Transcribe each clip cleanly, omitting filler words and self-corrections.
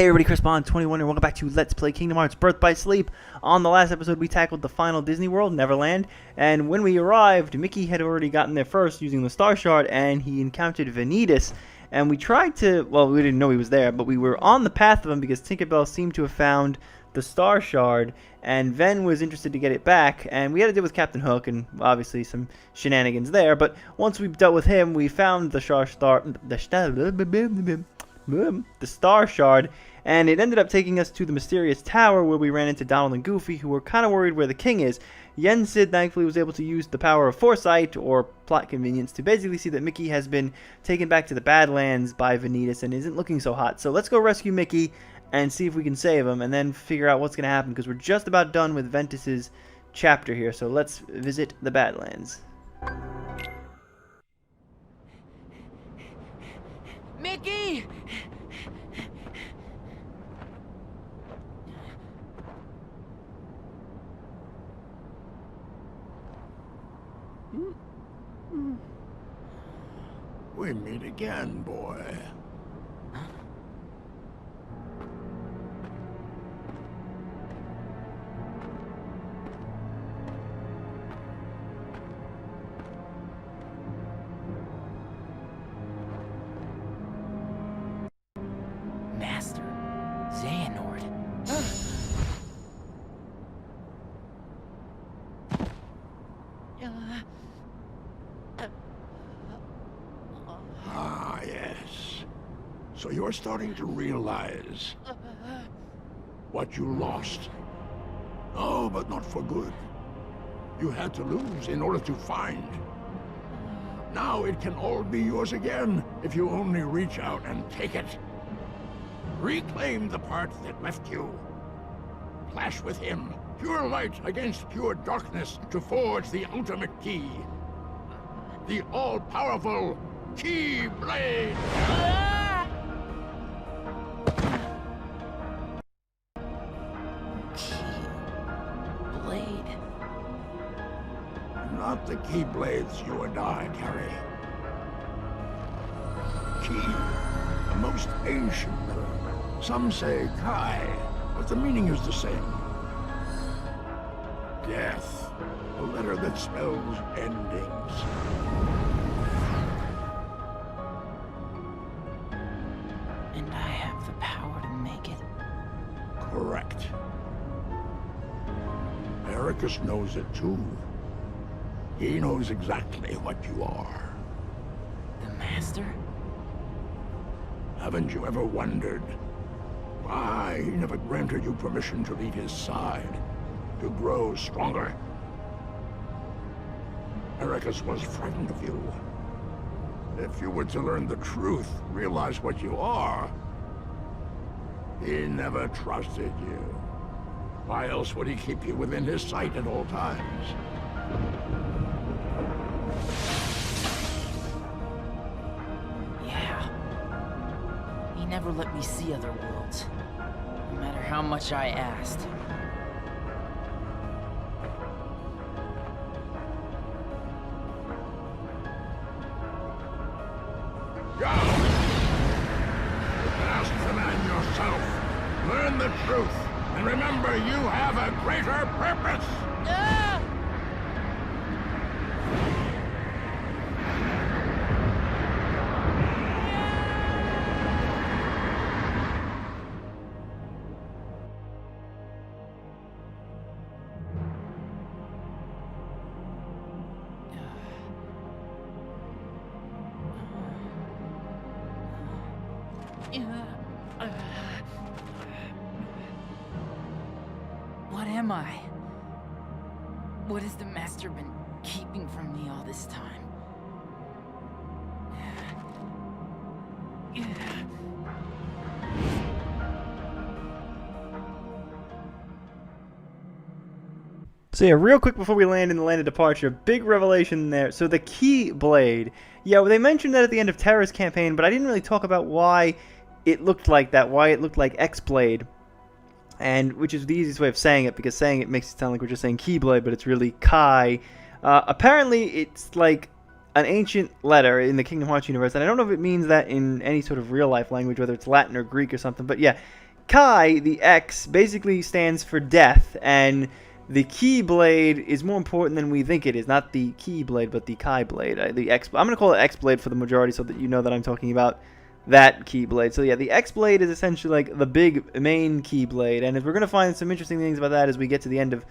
Hey everybody, Chris Bond 21 and welcome back to Let's Play Kingdom Hearts Birth by Sleep. On the last episode we tackled the final Disney World, Neverland, and when we arrived, Mickey had already gotten there first using the Star Shard and he encountered Vanitas. And we tried to, well, we didn't know he was there, but we were on the path of him because Tinkerbell seemed to have found the Star Shard and Ven was interested to get it back, and we had to deal with Captain Hook and obviously some shenanigans there, but once we dealt with him, we found the Star Shard, and it ended up taking us to the mysterious tower where we ran into Donald and Goofy, who were kind of worried where the king is. Yen Sid thankfully was able to use the power of foresight, or plot convenience, to basically see that Mickey has been taken back to the Badlands by Vanitas and isn't looking so hot. So let's go rescue Mickey and see if we can save him, and then figure out what's going to happen, because we're just about done with Ventus's chapter here. So let's visit the Badlands. Mickey! We meet again, boy. Master Xehanort. Ah, yes. So you're starting to realize what you lost. Oh, but not for good. You had to lose in order to find. Now it can all be yours again if you only reach out and take it. Reclaim the part that left you. Clash with him. Pure light against pure darkness to forge the ultimate key. The all-powerful Key Blade! Key Blade. Not the key blades you and I carry. Key, the most ancient letter. Some say Kai, but the meaning is the same. Death, a letter that spells endings. And I have the power to make it. Correct. Ericus knows it too. He knows exactly what you are. The Master? Haven't you ever wondered why he never granted you permission to leave his side, to grow stronger? Ericus was frightened of you. If you were to learn the truth, realize what you are, he never trusted you. Why else would he keep you within his sight at all times? Yeah. He never let me see other worlds, no matter how much I asked. Go! Ask the man yourself. Learn the truth. And remember, you have a greater purpose! What am I? What has the Master been keeping from me all this time? So yeah, real quick before we land in the land of departure, big revelation there. So the Key Blade, yeah, they mentioned that at the end of Terra's campaign, but I didn't really talk about why it looked like that, why it looked like X-Blade. And which is the easiest way of saying it, because saying it makes it sound like we're just saying Keyblade, but it's really Kai. Apparently, it's like an ancient letter in the Kingdom Hearts universe, and I don't know if it means that in any sort of real-life language, whether it's Latin or Greek or something, but yeah, Kai, the X, basically stands for death, and the Keyblade is more important than we think it is. Not the Keyblade, but the Kai Blade. The X. I'm going to call it X Blade for the majority so that you know that I'm talking about that Keyblade. So yeah, the X Blade is essentially like the big main Keyblade, and we're going to find some interesting things about that as we get to the end of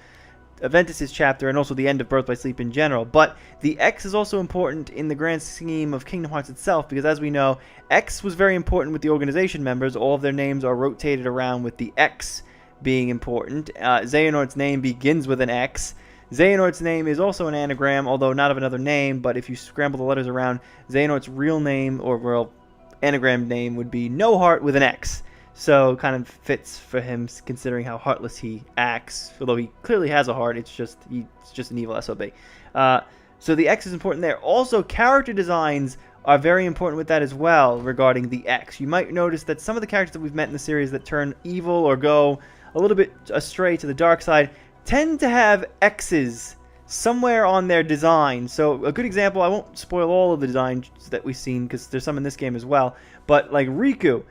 Vanitas' chapter and also the end of Birth by Sleep in general. But the X is also important in the grand scheme of Kingdom Hearts itself, because as we know, X was very important with the organization members. All of their names are rotated around with the X being important. Xehanort's name begins with an X. Xehanort's name is also an anagram, although not of another name, but if you scramble the letters around, Xehanort's real name, or real anagram name, would be No Heart with an X. So kind of fits for him, considering how heartless he acts. Although he clearly has a heart, it's just an evil SOB. So the X is important there. Also, character designs are very important with that as well regarding the X. You might notice that some of the characters that we've met in the series that turn evil or go a little bit astray to the dark side tend to have X's somewhere on their design. So a good example, I won't spoil all of the designs that we've seen because there's some in this game as well, but like Riku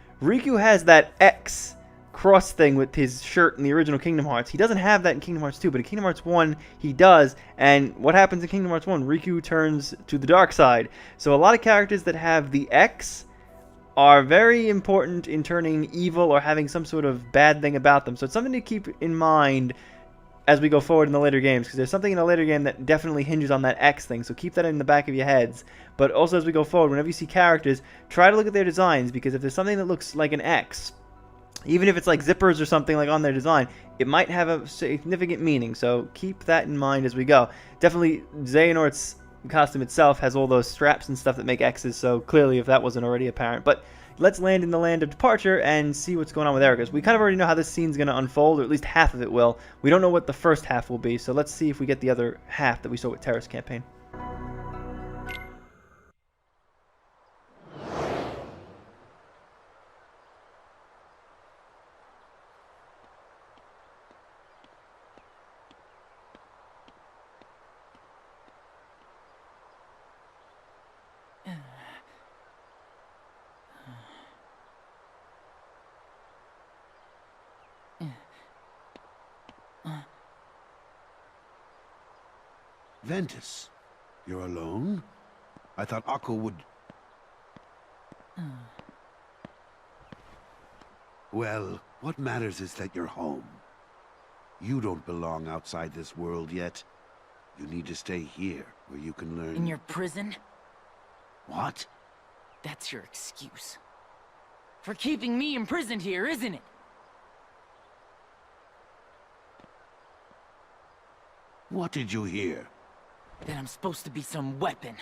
has that X cross thing with his shirt in the original Kingdom Hearts. He doesn't have that in Kingdom Hearts 2, but in Kingdom Hearts 1 he does. And what happens in Kingdom Hearts 1? Riku turns to the dark side. So a lot of characters that have the X are very important in turning evil or having some sort of bad thing about them. So it's something to keep in mind as we go forward in the later games, because there's something in the later game that definitely hinges on that X thing, so keep that in the back of your heads. But also as we go forward, whenever you see characters, try to look at their designs, because if there's something that looks like an X, even if it's like zippers or something like on their design, it might have a significant meaning, so keep that in mind as we go. Definitely Xehanort's costume itself has all those straps and stuff that make X's, so clearly if that wasn't already apparent. But let's land in the land of departure and see what's going on with Ericus. We kind of already know how this scene's going to unfold, or at least half of it will. We don't know what the first half will be, so let's see if we get the other half that we saw with Terra's campaign. Ventus, you're alone? I thought Akko would... Well, what matters is that you're home. You don't belong outside this world yet. You need to stay here, where you can learn... In your prison? What? That's your excuse. For keeping me imprisoned here, isn't it? What did you hear? That I'm supposed to be some weapon.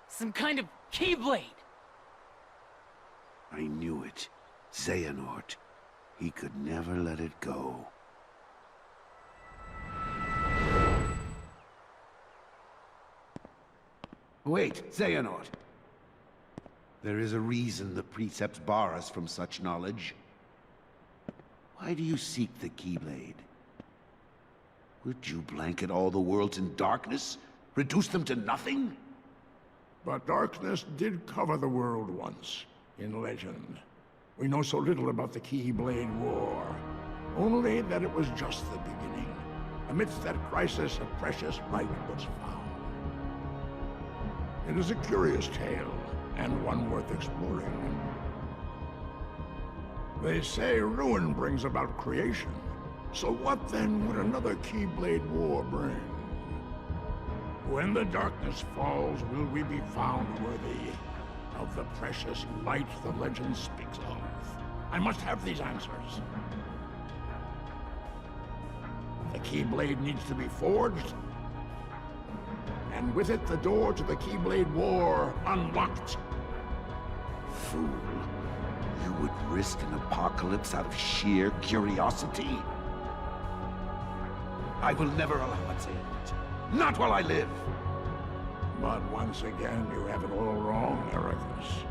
Some kind of Keyblade. I knew it. Xehanort. He could never let it go. Wait, Xehanort. There is a reason the precepts bar us from such knowledge. Why do you seek the Keyblade? Would you blanket all the worlds in darkness? Reduce them to nothing? But darkness did cover the world once, in legend. We know so little about the Keyblade War. Only that it was just the beginning. Amidst that crisis, a precious light was found. It is a curious tale, and one worth exploring. They say ruin brings about creation. So what then would another Keyblade War bring? When the darkness falls, will we be found worthy of the precious light the legend speaks of? I must have these answers. The Keyblade needs to be forged, and with it the door to the Keyblade War unlocked. Fool. You would risk an apocalypse out of sheer curiosity? I will never allow it, Xehanort. Not while I live! But once again, you have it all wrong, Ericus.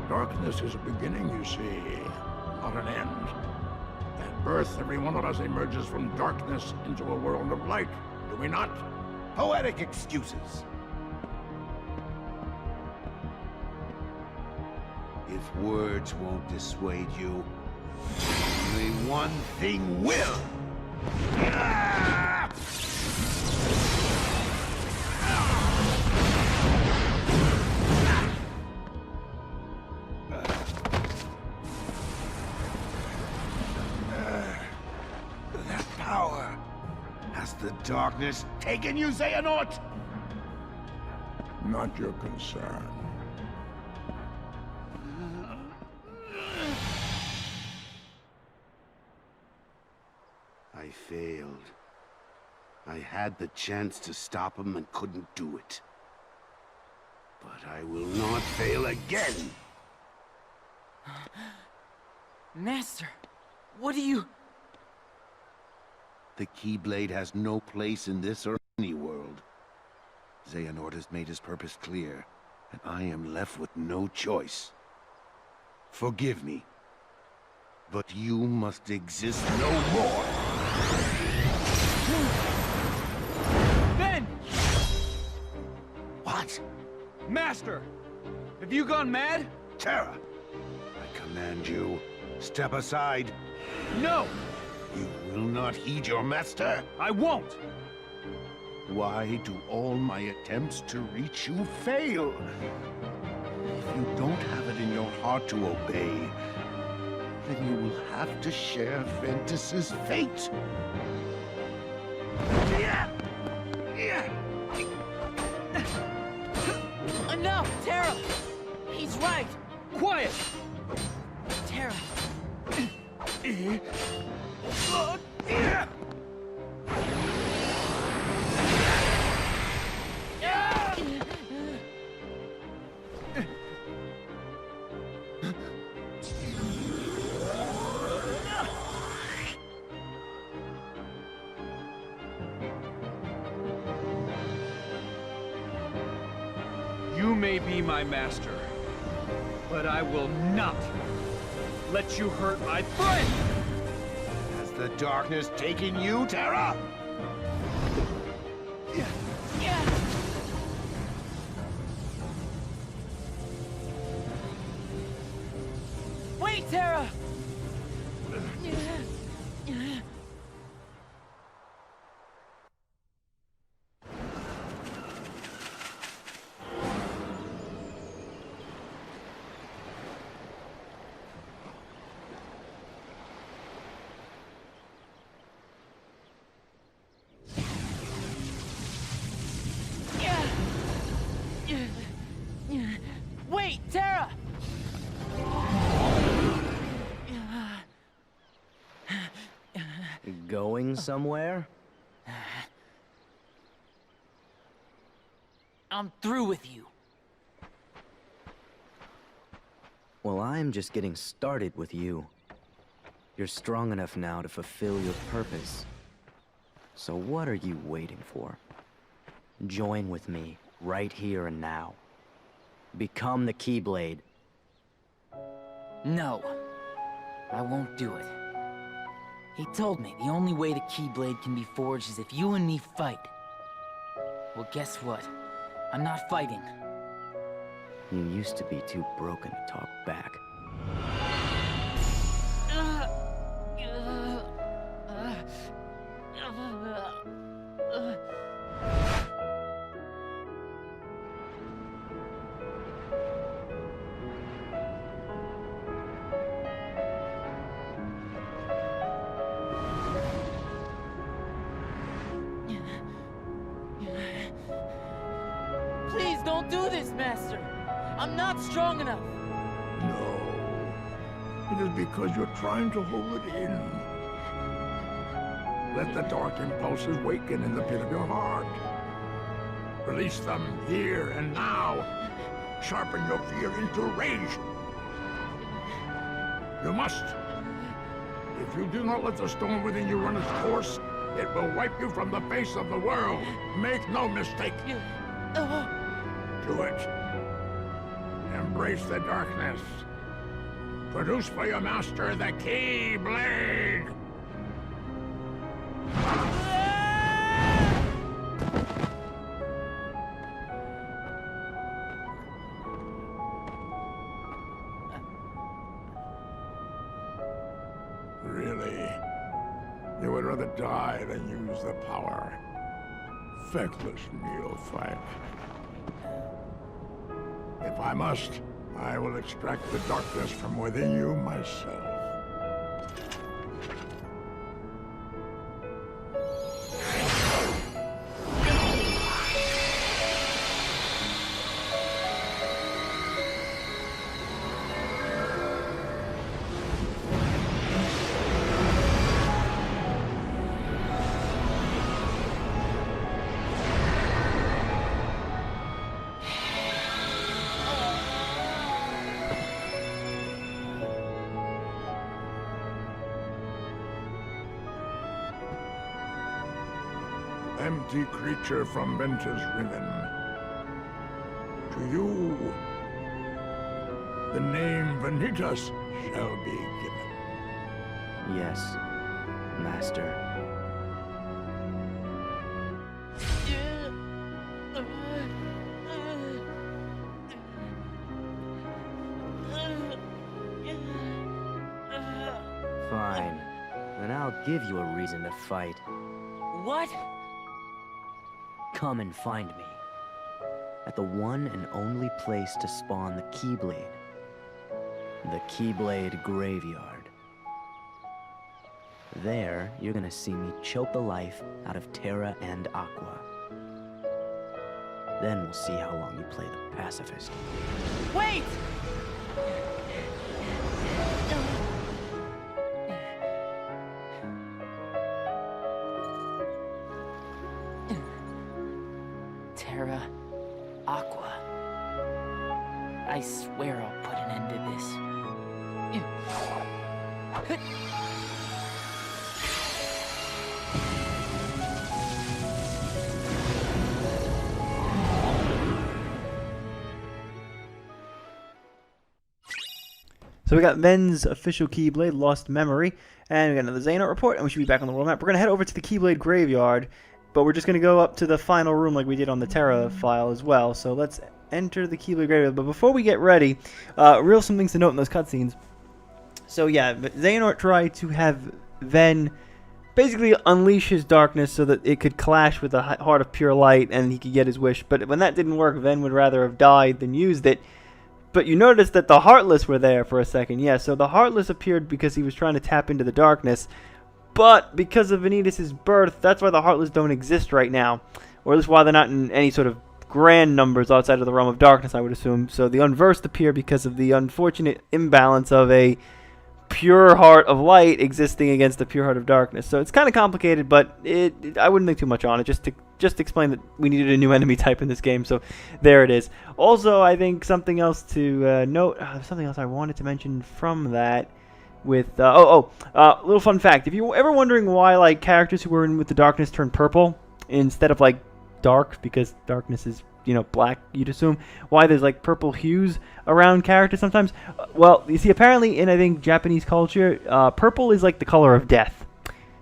Darkness is a beginning, you see, not an end. At birth, every one of us emerges from darkness into a world of light, do we not? Poetic excuses. If If words won't dissuade you, only one thing will! That power! Has the darkness taken you, Xehanort? Not your concern. I failed. I had the chance to stop him and couldn't do it. But I will not fail again! Master, what do you... The Keyblade has no place in this or any world. Xehanort has made his purpose clear, and I am left with no choice. Forgive me, but you must exist no more! Ben! What? Master! Have you gone mad? Terra! I command you, step aside. No! You will not heed your master? I won't! Why do all my attempts to reach you fail? If you don't have it in your heart to obey, then you will have to share Ventus's fate. Enough, Terra! He's right! Quiet! Terra, You may be my master, but I will not let you hurt my friend! Has the darkness taken you, Terra? wait, Terra! Wait, Terra! Going somewhere? I'm through with you. Well, I'm just getting started with you. You're strong enough now to fulfill your purpose. So what are you waiting for? Join with me, right here and now. Become the Keyblade. No, I won't do it. He told me the only way the Keyblade can be forged is if you and me fight. Well, guess what? I'm not fighting. You used to be too broken to talk back. Please don't do this, Master. I'm not strong enough. No. It is because you're trying to hold it in. Let the dark impulses waken in the pit of your heart. Release them here and now. Sharpen your fear into rage. You must. If you do not let the storm within you run its course, it will wipe you from the face of the world. Make no mistake. Do it. Embrace the darkness. Produce for your master the Keyblade! You would rather die than use the power. Feckless neophyte. If I must, I will extract the darkness from within you myself. Empty creature from Ventus Riven. To you, the name Vanitas shall be given. Yes, Master. Fine. Then I'll give you a reason to fight. What? Come and find me. At the one and only place to spawn the Keyblade. The Keyblade Graveyard. There, you're gonna see me choke the life out of Terra and Aqua. Then we'll see how long you play the pacifist. Wait! Terra, Aqua. I swear I'll put an end to this. So we got Ven's official Keyblade, Lost Memory, and we got another Xehanort report, and we should be back on the world map. We're going to head over to the Keyblade Graveyard, but we're just going to go up to the final room like we did on the Terra file as well. So let's enter the Keyblade Graveyard. But before we get ready, some things to note in those cutscenes. So yeah, Xehanort tried to have Ven basically unleash his darkness so that it could clash with the Heart of Pure Light and he could get his wish. But when that didn't work, Ven would rather have died than used it. But you notice that the Heartless were there for a second. Yeah, so the Heartless appeared because he was trying to tap into the darkness. But because of Vanitas' birth, that's why the Heartless don't exist right now. Or at least why they're not in any sort of grand numbers outside of the realm of darkness, I would assume. So the Unversed appear because of the unfortunate imbalance of a pure heart of light existing against the pure heart of darkness. So it's kind of complicated, but I wouldn't think too much on it. Just to explain that we needed a new enemy type in this game, so there it is. Also, I think something else to note, something else I wanted to mention from that, with little fun fact: if you're ever wondering why like characters who were in with the darkness turn purple instead of like dark, because darkness is black, you'd assume, why there's like purple hues around characters sometimes. Well, you see, apparently in I think Japanese culture, purple is like the color of death.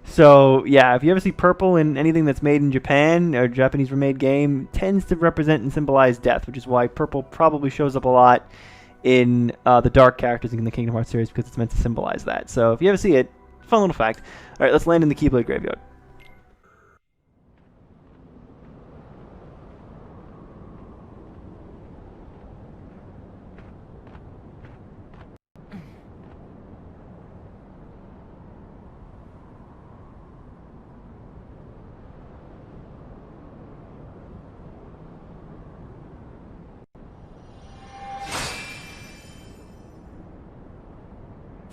So yeah, if you ever see purple in anything that's made in Japan or Japanese remade game, it tends to represent and symbolize death, which is why purple probably shows up a lot in the dark characters in the Kingdom Hearts series, because it's meant to symbolize that. So if you ever see it, fun little fact. All right, let's land in the Keyblade Graveyard.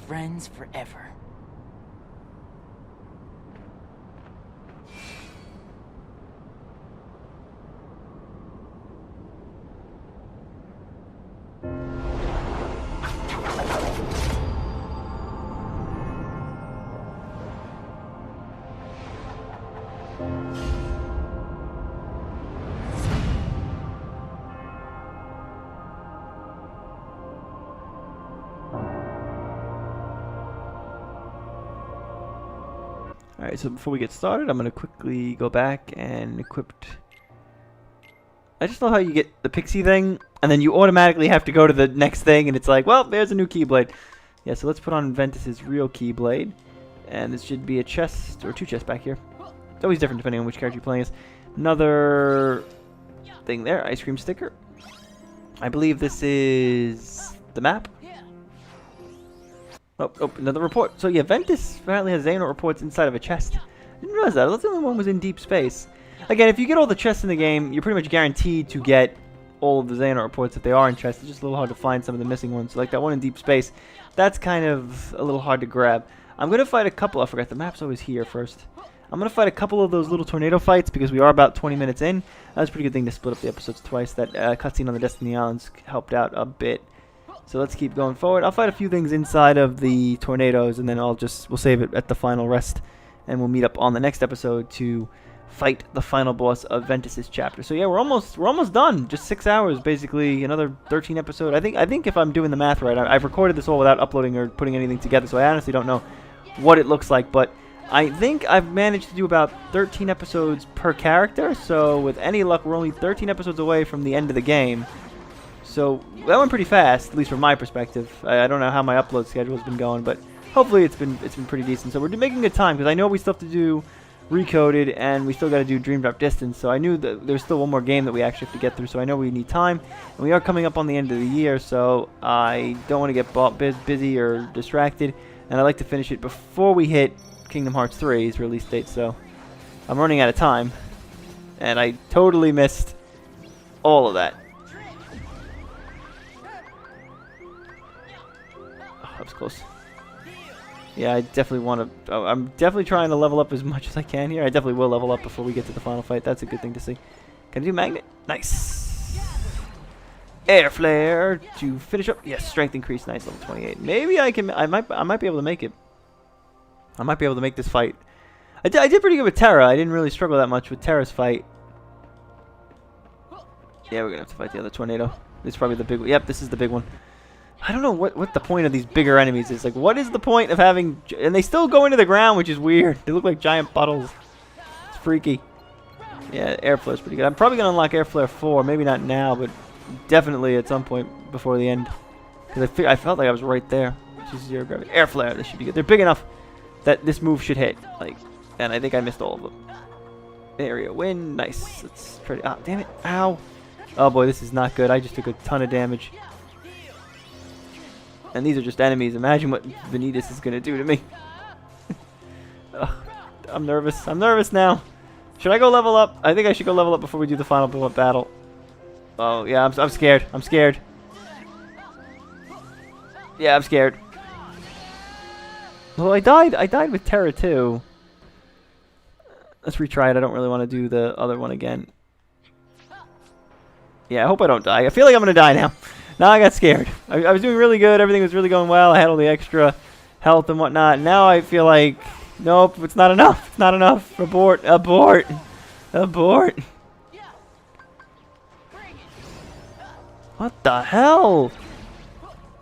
Friends forever. Alright, so before we get started, I'm going to quickly go back and equip... I just love how you get the pixie thing, and then you automatically have to go to the next thing, and it's like, well, there's a new Keyblade. Yeah, so let's put on Ventus' real Keyblade. And this should be a chest, or 2 chests back here. It's always different depending on which character you're playing as. Another thing there, ice cream sticker. I believe this is the map. Oh, another report. So yeah, Ventus apparently has Xehanort reports inside of a chest. Didn't realize that. I thought the only one was in deep space. Again, if you get all the chests in the game, you're pretty much guaranteed to get all of the Xehanort reports if they are in chests. It's just a little hard to find some of the missing ones. So like that one in deep space, that's kind of a little hard to grab. I'm going to fight a couple. I forgot the map's always here first. I'm going to fight a couple of those little tornado fights because we are about 20 minutes in. That was a pretty good thing to split up the episodes twice. That cutscene on the Destiny Islands helped out a bit. So let's keep going forward. I'll fight a few things inside of the tornadoes, and then we'll save it at the final rest, and we'll meet up on the next episode to fight the final boss of Ventus's chapter. So yeah, we're almost done. Just 6 hours, basically. Another 13 episode. I think if I'm doing the math right, I've recorded this all without uploading or putting anything together. So I honestly don't know what it looks like, but I think I've managed to do about 13 episodes per character, so with any luck, we're only 13 episodes away from the end of the game. So that went pretty fast, at least from my perspective. I don't know how my upload schedule has been going, but hopefully it's been pretty decent. So we're making good time, because I know we still have to do Recoded, and we still got to do Dream Drop Distance, so I knew that there's still one more game that we actually have to get through, so I know we need time. And we are coming up on the end of the year, so I don't want to get busy or distracted, and I'd like to finish it before we hit Kingdom Hearts 3's release date, so I'm running out of time, and I totally missed all of that. Oh, that was close. Yeah, I definitely want to. I'm definitely trying to level up as much as I can here. I definitely will level up before we get to the final fight. That's a good thing to see. Can I do magnet? Nice. Air flare to finish up. Yes, strength increase. Nice, level 28. Maybe I can. I might be able to make it. I might be able to make this fight. I did pretty good with Terra. I didn't really struggle that much with Terra's fight. Yeah, we're gonna have to fight the other tornado. This is probably the big one. Yep, this is the big one. I don't know what the point of these bigger enemies is. Like, what is the point of having... And they still go into the ground, which is weird. They look like giant puddles. It's freaky. Yeah, Air Flare is pretty good. I'm probably going to unlock Air Flare 4. Maybe not now, but definitely at some point before the end. Because I felt like I was right there. Which is 0 gravity. Air Flare, this should be good. They're big enough that this move should hit. Like, and I think I missed all of them. Area win. Nice. That's pretty... Ah, damn it. Ow. Oh, boy, this is not good. I just took a ton of damage. And these are just enemies. Imagine what Vanitas is going to do to me. Ugh, I'm nervous. I'm nervous now. Should I go level up? I think I should go level up before we do the final battle. Oh, yeah, I'm scared. I'm scared. Yeah, I'm scared. Well, I died with Terra, too. Let's retry it. I don't really want to do the other one again. Yeah, I hope I don't die. I feel like I'm going to die now. Now I got scared. I was doing really good. Everything was really going well. I had all the extra health and whatnot. Now I feel like, nope, it's not enough. It's not enough. Abort. Abort. Abort. What the hell?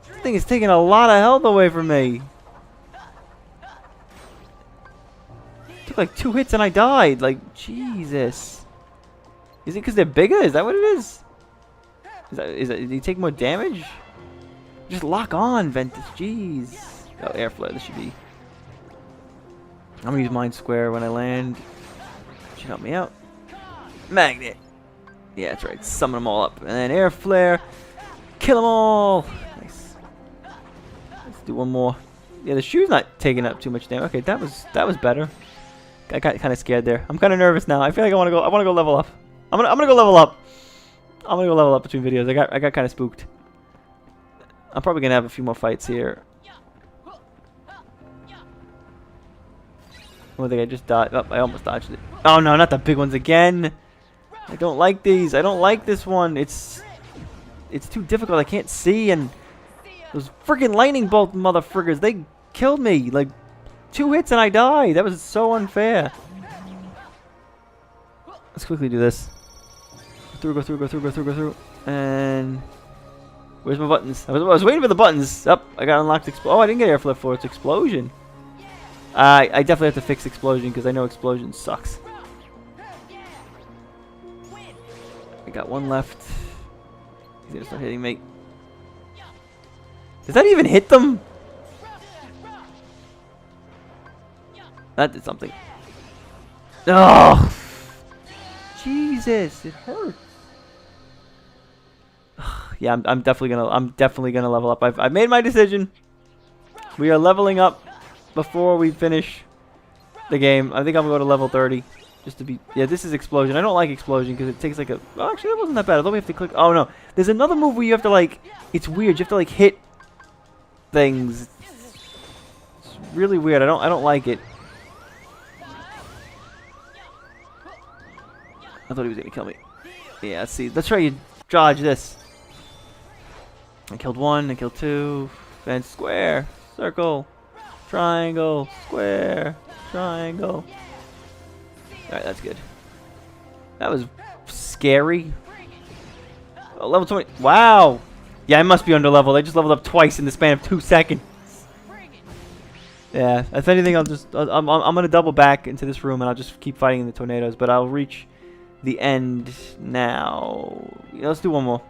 This thing is taking a lot of health away from me. Took like 2 hits and I died. Like, Jesus. Is it because they're bigger? Is that what it is? Is that, do you take more damage? Just lock on, Ventus. Jeez. Oh, air flare. This should be. I'm gonna use Mind Square when I land. Should help me out. Magnet. Yeah, that's right. Summon them all up, and then air flare. Kill them all. Nice. Let's do one more. Yeah, the shoe's not taking up too much damage. Okay, that was better. I got kind of scared there. I'm kind of nervous now. I feel like I want to go. I want to go level up. I'm gonna go level up. I'm gonna go level up between videos. I got kind of spooked. I'm probably gonna have a few more fights here. I think I just dodged. Oh, I almost dodged it. Oh no, not the big ones again. I don't like these. I don't like this one. It's too difficult. I can't see, and those freaking lightning bolt motherfuckers, they killed me. Like 2 hits and I died. That was so unfair. Let's quickly do this. Go through. And where's my buttons? I was waiting for the buttons. Up, I got unlocked. Oh, I didn't get airflow for its explosion. I definitely have to fix explosion because I know explosion sucks. I got one left. He's gonna start hitting me. Does that even hit them? That did something. Oh, Jesus, it hurts. Yeah, I'm definitely gonna level up. I've made my decision. We are leveling up before we finish the game. I think I'm gonna go to level 30. Just to be... Yeah, this is explosion. I don't like explosion because it takes like a... Oh, actually, that wasn't that bad. I thought we have to click... Oh, no. There's another move where you have to, like... It's weird. You have to, like, hit things. It's really weird. I don't like it. I thought he was going to kill me. Yeah, let's see. Let's try to dodge this. I killed one. I killed two. Then square. Circle. Triangle. Square. Triangle. Alright, that's good. That was scary. Oh, level 20. Wow. Yeah, I must be under leveled. I just leveled up twice in the span of 2 seconds. Yeah, if anything, I'm gonna double back into this room and I'll just keep fighting in the tornadoes. But I'll reach the end now. Yeah, let's do one more.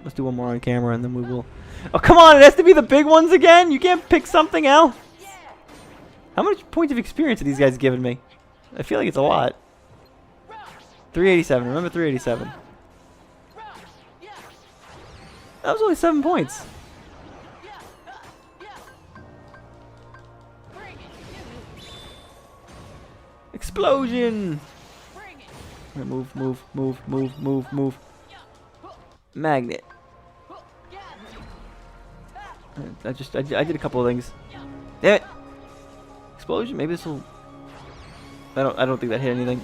Let's do one more on camera and then we will. Oh, come on! It has to be the big ones again. You can't pick something else. How much points of experience are these guys giving me? I feel like it's a lot. 387. Remember 387. That was only 7 points. Explosion! Move, move, move, move, move, move. Magnet. I did a couple of things. Damn it! Explosion. Maybe this will. I don't think that hit anything.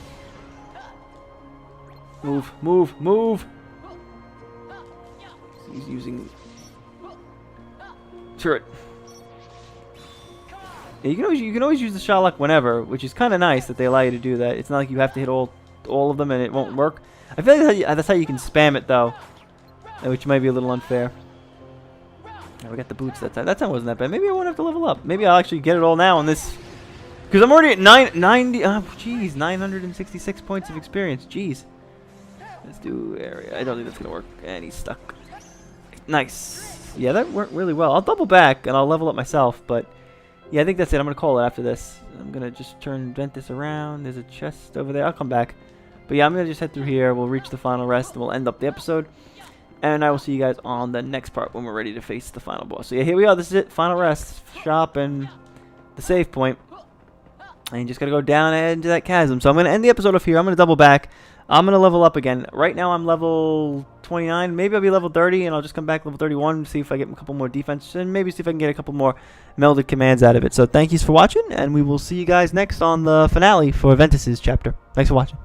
Move, move, move. He's using turret. Yeah, you can always use the Sherlock whenever, which is kind of nice that they allow you to do that. It's not like you have to hit all of them and it won't work. I feel like that's how you can spam it though, which might be a little unfair. We got the boots that time. That time wasn't that bad. Maybe I won't have to level up. Maybe I'll actually get it all now on this. Because I'm already at 90. Oh, jeez. 966 points of experience. Jeez. Let's do area. I don't think that's going to work. And he's stuck. Nice. Yeah, that worked really well. I'll double back and I'll level up myself. But yeah, I think that's it. I'm going to call it after this. I'm going to just vent this around. There's a chest over there. I'll come back. But yeah, I'm going to just head through here. We'll reach the final rest and we'll end up the episode. And I will see you guys on the next part when we're ready to face the final boss. So yeah, here we are. This is it. Final rest. Shop and the save point. And you just got to go down into that chasm. So I'm going to end the episode off here. I'm going to double back. I'm going to level up again. Right now I'm level 29. Maybe I'll be level 30 and I'll just come back level 31. See if I get a couple more defense. And maybe see if I can get a couple more melded commands out of it. So thank you for watching. And we will see you guys next on the finale for Vanitas' chapter. Thanks for watching.